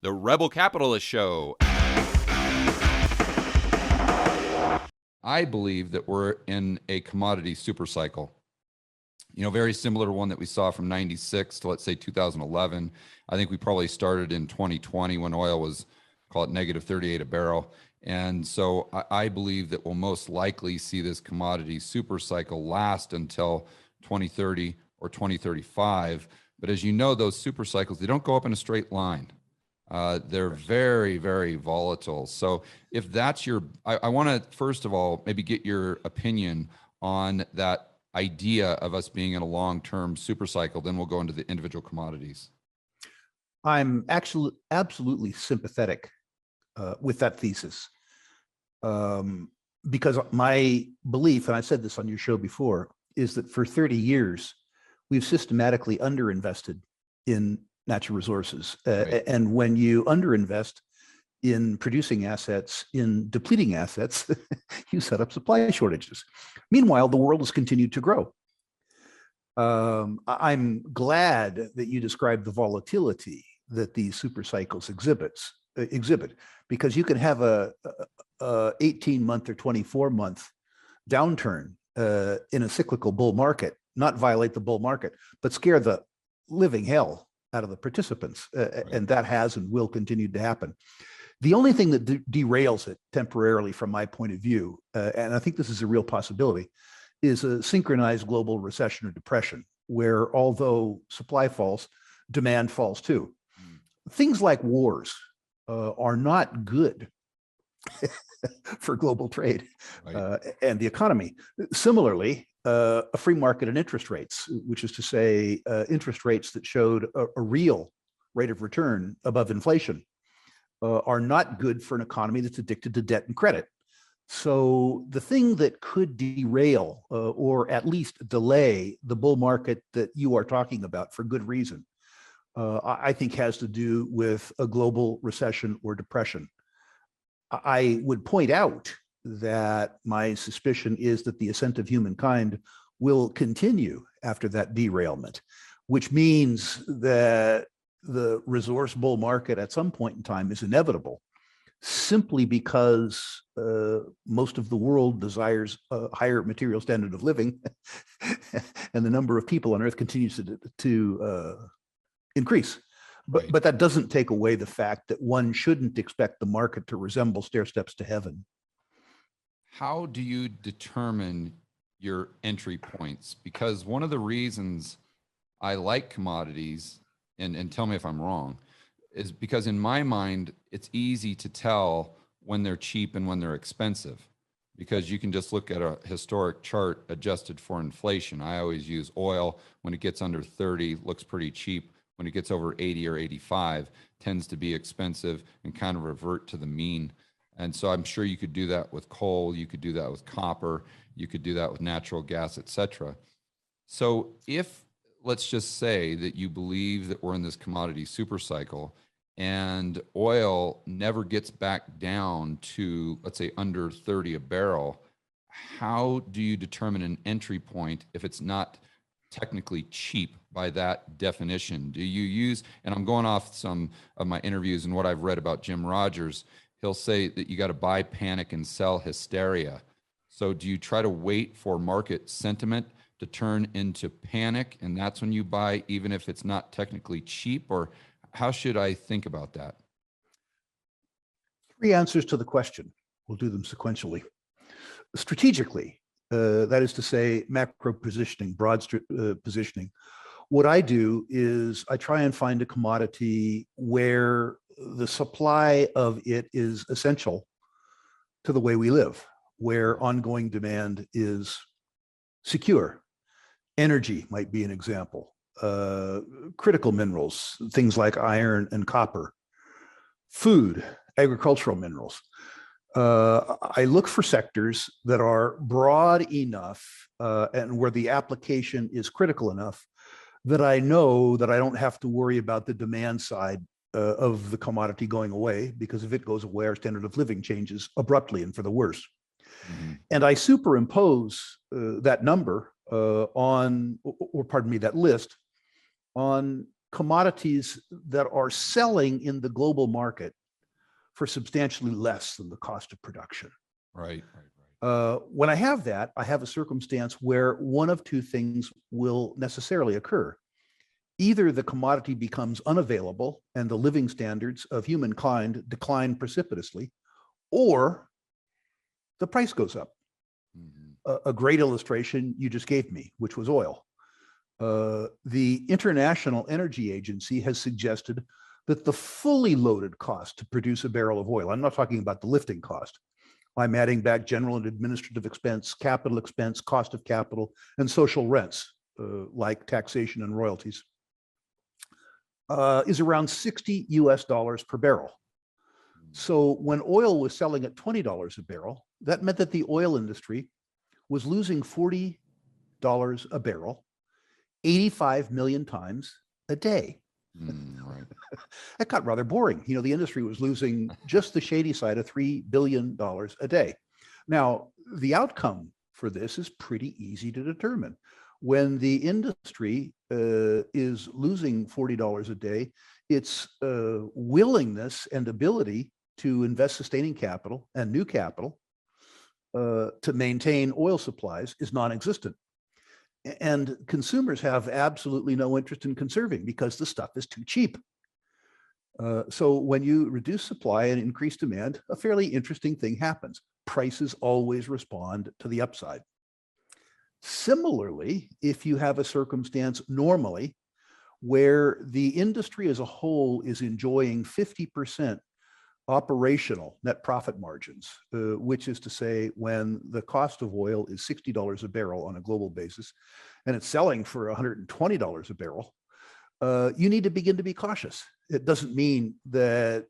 The Rebel Capitalist Show. I believe that we're in a commodity super cycle. Very similar to one that we saw from 96 to, let's say, 2011. I think we probably started in 2020 when oil was, call it negative 38 a barrel. And so I believe that we'll most likely see this commodity super cycle last until 2030 or 2035. But as you know, those super cycles, they don't go up in a straight line. They're very, very volatile. So if that's I want to, first of all, maybe get your opinion on that idea of us being in a long-term super cycle. Then we'll go into the individual commodities. I'm actually absolutely sympathetic with that thesis, because my belief, and I said this on your show before, is that for 30 years, we've systematically underinvested in natural resources. Right. And when you underinvest in producing assets, in depleting assets, you set up supply shortages. Meanwhile, the world has continued to grow. I'm glad that you described the volatility that these super cycles exhibit, because you can have a 18-month or 24-month downturn in a cyclical bull market, not violate the bull market, but scare the living hell out of the participants. Right. And that has and will continue to happen. The only thing that derails it temporarily from my point of view, and I think this is a real possibility, is a synchronized global recession or depression, where although supply falls, demand falls too. Things like wars are not good for global trade, right, and the economy. Similarly, a free market and interest rates, which is to say interest rates that showed a real rate of return above inflation, are not good for an economy that's addicted to debt and credit. So the thing that could derail or at least delay the bull market that you are talking about for good reason, I think has to do with a global recession or depression. I would point out that my suspicion is that the ascent of humankind will continue after that derailment, which means that the resource bull market at some point in time is inevitable, simply because most of the world desires a higher material standard of living and the number of people on earth continues to increase. Right. But that doesn't take away the fact that one shouldn't expect the market to resemble stair steps to heaven. How do you determine your entry points? Because one of the reasons I like commodities, and tell me if I'm wrong, is because in my mind, it's easy to tell when they're cheap and when they're expensive, because you can just look at a historic chart adjusted for inflation. I always use oil. When it gets under 30, looks pretty cheap. When it gets over 80 or 85, tends to be expensive and kind of revert to the mean. And so I'm sure you could do that with coal, you could do that with copper, you could do that with natural gas, et cetera. So if, let's just say that you believe that we're in this commodity super cycle and oil never gets back down to, let's say, under 30 a barrel, how do you determine an entry point if it's not technically cheap by that definition? Do you use, and I'm going off some of my interviews and what I've read about Jim Rogers, he'll say that you got to buy panic and sell hysteria. So do you try to wait for market sentiment to turn into panic, and that's when you buy, even if it's not technically cheap? Or how should I think about that? 3 answers to the question. We'll do them sequentially. Strategically, that is to say, macro positioning, broad positioning. What I do is I try and find a commodity where the supply of it is essential to the way we live, where ongoing demand is secure. Energy might be an example. Critical minerals, things like iron and copper. Food, agricultural minerals. I look for sectors that are broad enough and where the application is critical enough that I know that I don't have to worry about the demand side of the commodity going away, because if it goes away, our standard of living changes abruptly and for the worse. Mm-hmm. And I superimpose that number that list on commodities that are selling in the global market for substantially less than the cost of production. Right. When I have that, I have a circumstance where one of two things will necessarily occur. Either the commodity becomes unavailable and the living standards of humankind decline precipitously, or the price goes up. A great illustration you just gave me, which was oil. The International Energy Agency has suggested that the fully loaded cost to produce a barrel of oil, I'm not talking about the lifting cost, I'm adding back general and administrative expense, capital expense, cost of capital, and social rents, like taxation and royalties, is around $60 per barrel. So when oil was selling at $20 a barrel, that meant that the oil industry was losing $40 a barrel, 85 million times a day. Right. That got rather boring. You know, the industry was losing just the shady side of $3 billion a day. Now, the outcome for this is pretty easy to determine. When the industry is losing $40 a day, its willingness and ability to invest sustaining capital and new capital to maintain oil supplies is non-existent. And consumers have absolutely no interest in conserving because the stuff is too cheap. So when you reduce supply and increase demand, a fairly interesting thing happens. Prices always respond to the upside. Similarly, if you have a circumstance normally where the industry as a whole is enjoying 50% operational net profit margins, which is to say when the cost of oil is $60 a barrel on a global basis, and it's selling for $120 a barrel, you need to begin to be cautious. It doesn't mean that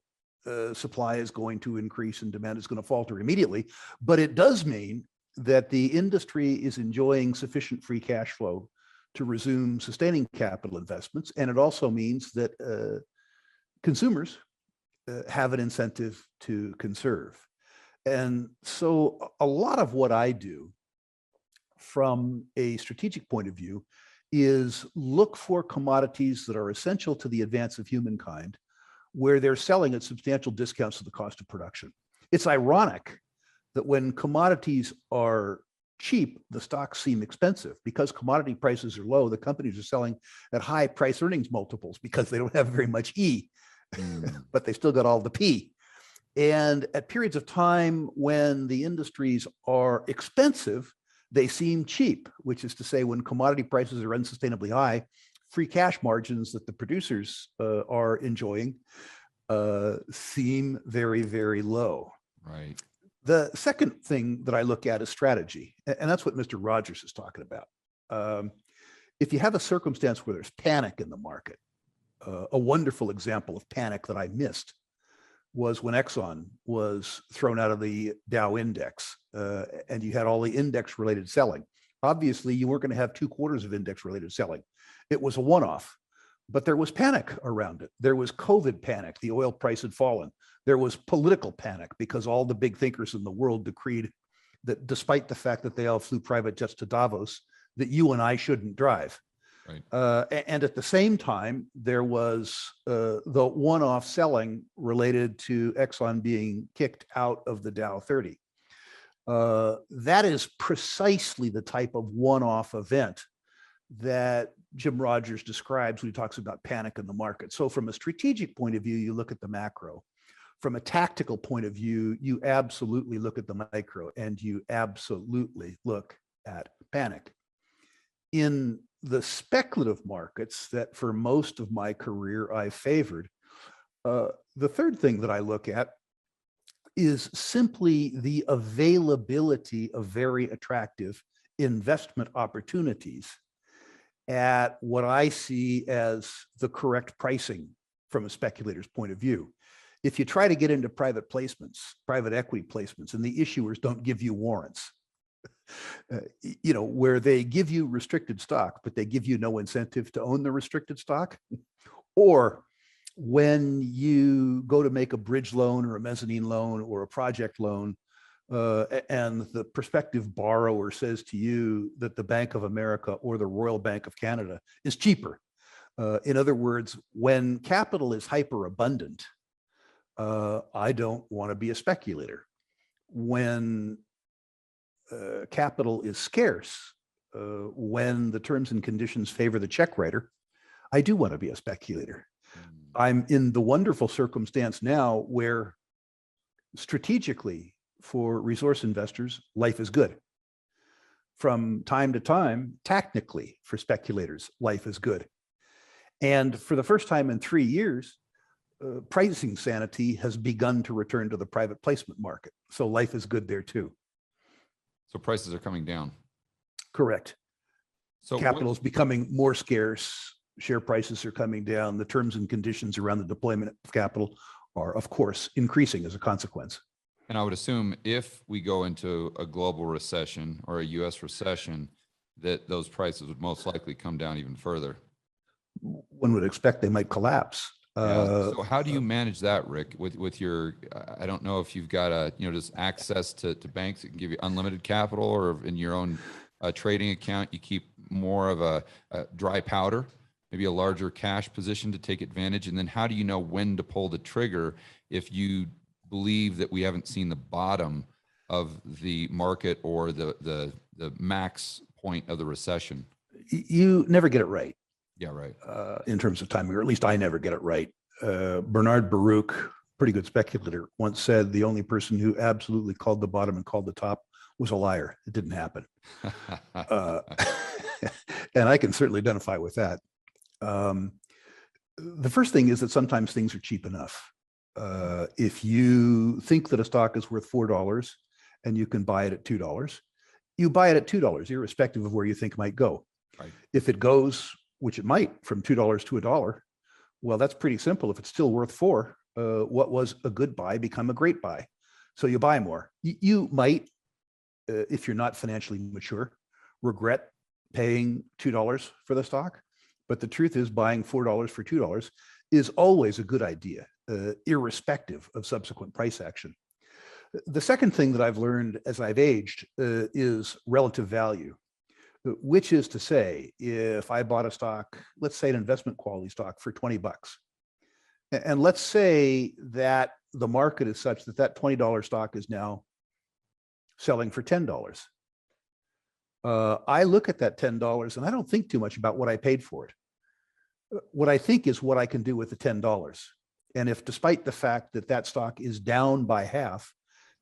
supply is going to increase and demand is going to falter immediately, but it does mean that the industry is enjoying sufficient free cash flow to resume sustaining capital investments. And it also means that consumers have an incentive to conserve. And so a lot of what I do from a strategic point of view is look for commodities that are essential to the advance of humankind, where they're selling at substantial discounts to the cost of production. It's ironic that when commodities are cheap, the stocks seem expensive. Because commodity prices are low, the companies are selling at high price earnings multiples because they don't have very much E. But they still got all the P. And at periods of time when the industries are expensive, they seem cheap, which is to say when commodity prices are unsustainably high, free cash margins that the producers are enjoying seem very, very low. Right. The second thing that I look at is strategy. And that's what Mr. Rogers is talking about. If you have a circumstance where there's panic in the market, a wonderful example of panic that I missed was when Exxon was thrown out of the Dow index and you had all the index related selling. Obviously, you weren't going to have 2 quarters of index related selling. It was a one-off, but there was panic around it. There was COVID panic. The oil price had fallen. There was political panic because all the big thinkers in the world decreed that despite the fact that they all flew private jets to Davos, that you and I shouldn't drive. Right. And at the same time, there was the one-off selling related to Exxon being kicked out of the Dow 30. That is precisely the type of one-off event that Jim Rogers describes when he talks about panic in the market. So from a strategic point of view, you look at the macro. From a tactical point of view, you absolutely look at the micro and you absolutely look at panic. In the speculative markets that for most of my career I favored, the third thing that I look at is simply the availability of very attractive investment opportunities at what I see as the correct pricing from a speculator's point of view. If you try to get into private placements, private equity placements, and the issuers don't give you warrants, where they give you restricted stock, but they give you no incentive to own the restricted stock, or when you go to make a bridge loan or a mezzanine loan or a project loan, and the prospective borrower says to you that the Bank of America or the Royal Bank of Canada is cheaper, In other words, when capital is hyperabundant, I don't want to be a speculator. When capital is scarce, when the terms and conditions favor the check writer, I do want to be a speculator. I'm in the wonderful circumstance now where strategically for resource investors, life is good. From time to time, technically for speculators, life is good. And for the first time in 3 years, pricing sanity has begun to return to the private placement market. So life is good there too. So prices are coming down. Correct. So capital is becoming more scarce. Share prices are coming down. The terms and conditions around the deployment of capital are, of course, increasing as a consequence. And I would assume if we go into a global recession or a US recession, that those prices would most likely come down even further. One would expect they might collapse. So how do you manage that, Rick, with your, I don't know if you've got a, just access to banks that can give you unlimited capital, or in your own trading account, you keep more of a dry powder, maybe a larger cash position to take advantage. And then how do you know when to pull the trigger if you believe that we haven't seen the bottom of the market or the max point of the recession? You never get it right. Yeah, right. In terms of timing, or at least I never get it right. Bernard Baruch, pretty good speculator, once said the only person who absolutely called the bottom and called the top was a liar. It didn't happen. And I can certainly identify with that. The first thing is that sometimes things are cheap enough. If you think that a stock is worth $4 and you can buy it at $2, you buy it at $2, irrespective of where you think it might go. Right. If it goes, which it might, from $2 to $1, well, that's pretty simple. If it's still worth $4, what was a good buy become a great buy. So you buy more. You might, if you're not financially mature, regret paying $2 for the stock. But the truth is, buying $4 for $2 is always a good idea, irrespective of subsequent price action. The second thing that I've learned as I've aged is relative value, which is to say, if I bought a stock, let's say an investment quality stock for $20, and let's say that the market is such that that $20 stock is now selling for $10. I look at that $10 and I don't think too much about what I paid for it. What I think is what I can do with the $10. And if, despite the fact that that stock is down by half,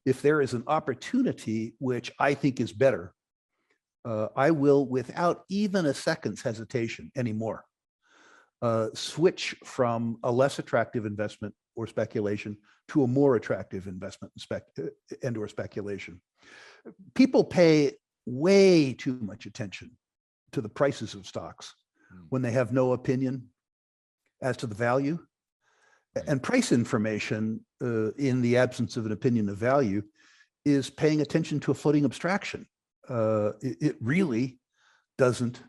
if there is an opportunity which I think is better, I will, without even a second's hesitation anymore, switch from a less attractive investment or speculation to a more attractive investment and or speculation. People pay way too much attention to the prices of stocks when they have no opinion as to the value. And price information, in the absence of an opinion of value, is paying attention to a floating abstraction. It really doesn't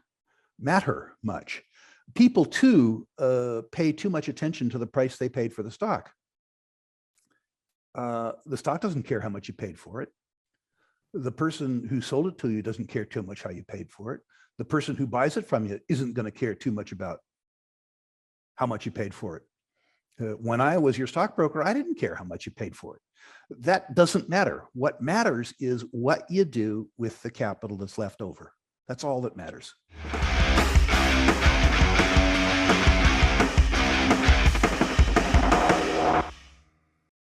matter much. People too pay too much attention to the price they paid for the stock. The stock doesn't care how much you paid for it. The person who sold it to you doesn't care too much how you paid for it. The person who buys it from you isn't going to care too much about how much you paid for it. When I was your stockbroker, I didn't care how much you paid for it. That doesn't matter. What matters is what you do with the capital that's left over. That's all that matters.